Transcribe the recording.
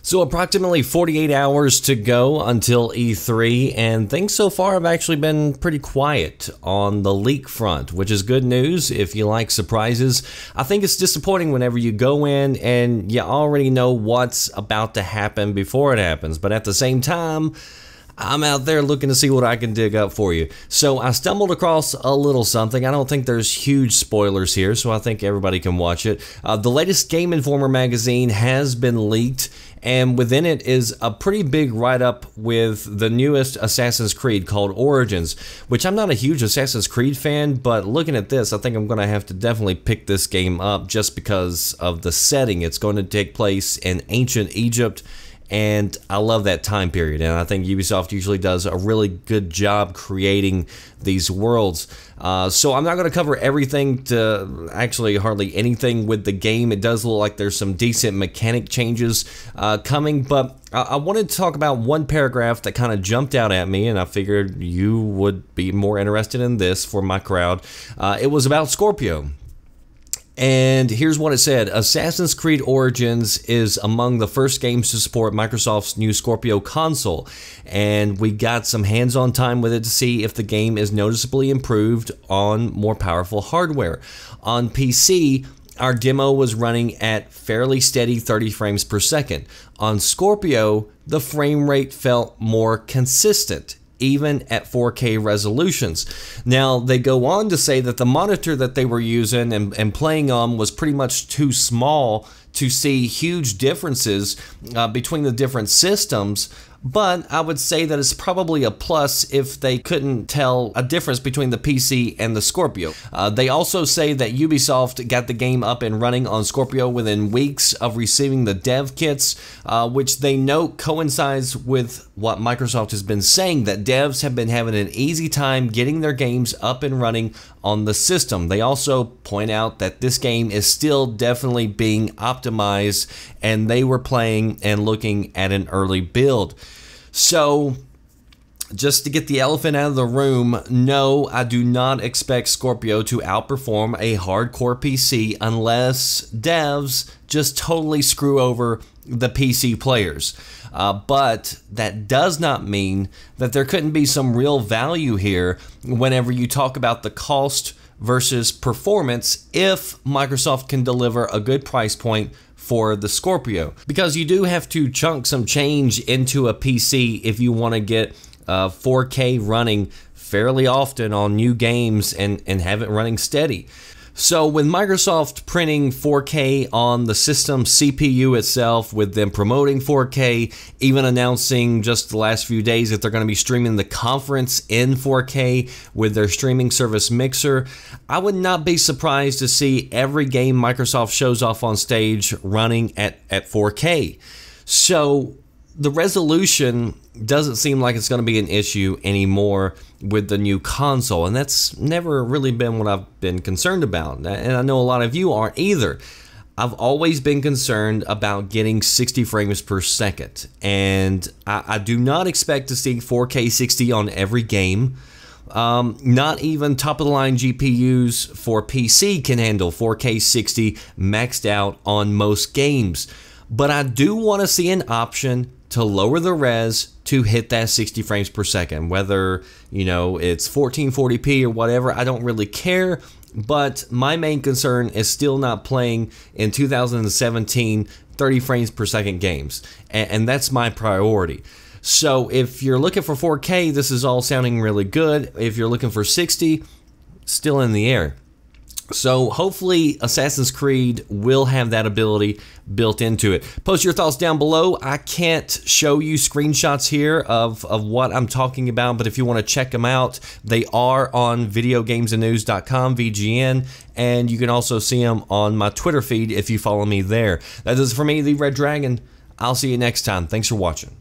So approximately 48 hours to go until E3, and things so far have actually been pretty quiet on the leak front, which is good news if you like surprises. I think it's disappointing whenever you go in and you already know what's about to happen before it happens, but at the same time, I'm out there looking to see what I can dig up for you. So I stumbled across a little something. I don't think there's huge spoilers here, so I think everybody can watch it. The latest Game Informer magazine has been leaked, and within it is a pretty big write-up with the newest Assassin's Creed called Origins, which I'm not a huge Assassin's Creed fan, but looking at this, I think I'm going to have to definitely pick this game up just because of the setting. It's going to take place in ancient Egypt, and I love that time period, and I think Ubisoft usually does a really good job creating these worlds. So I'm not going to cover everything, to actually hardly anything with the game. It does look like there's some decent mechanic changes coming, but I wanted to talk about one paragraph that kind of jumped out at me, and I figured you would be more interested in this for my crowd. It was about Scorpio. And here's what it said. Assassin's Creed Origins is among the first games to support Microsoft's new Scorpio console, and we got some hands-on time with it to see if the game is noticeably improved on more powerful hardware. On PC, our demo was running at fairly steady 30 frames per second. On Scorpio, the frame rate felt more consistent, even at 4K resolutions. Now, they go on to say that the monitor that they were using and playing on was pretty much too small to see huge differences between the different systems, but I would say that it's probably a plus if they couldn't tell a difference between the PC and the Scorpio. They also say that Ubisoft got the game up and running on Scorpio within weeks of receiving the dev kits, which they note coincides with what Microsoft has been saying, that devs have been having an easy time getting their games up and running on the system. They also point out that this game is still definitely being optimized, and they were playing and looking at an early build. So, just to get the elephant out of the room, no, I do not expect Scorpio to outperform a hardcore PC unless devs just totally screw over the PC players. But that does not mean that there couldn't be some real value here whenever you talk about the cost versus performance if Microsoft can deliver a good price point for the Scorpio. Because you do have to chunk some change into a PC if you want to get 4K running fairly often on new games and have it running steady. So with Microsoft printing 4K on the system CPU itself, with them promoting 4K, even announcing just the last few days that they're going to be streaming the conference in 4K with their streaming service Mixer, I would not be surprised to see every game Microsoft shows off on stage running at 4K. So the resolution doesn't seem like it's going to be an issue anymore with the new console, and that's never really been what I've been concerned about, and I know a lot of you aren't either. I've always been concerned about getting 60 frames per second, and I do not expect to see 4K 60 on every game. Not even top-of-the-line GPUs for PC can handle 4K 60 maxed out on most games, but I do want to see an option to lower the res to hit that 60 frames per second. Whether, you know, it's 1440p or whatever, I don't really care, but my main concern is still not playing in 2017 30 frames per second games, and that's my priority. So if you're looking for 4K, this is all sounding really good. If you're looking for 60, still in the air. So hopefully Assassin's Creed will have that ability built into it. Post your thoughts down below. I can't show you screenshots here of what I'm talking about, but if you want to check them out, they are on videogamesandnews.com, VGN, and you can also see them on my Twitter feed if you follow me there. That is it for me, the Red Dragon. I'll see you next time. Thanks for watching.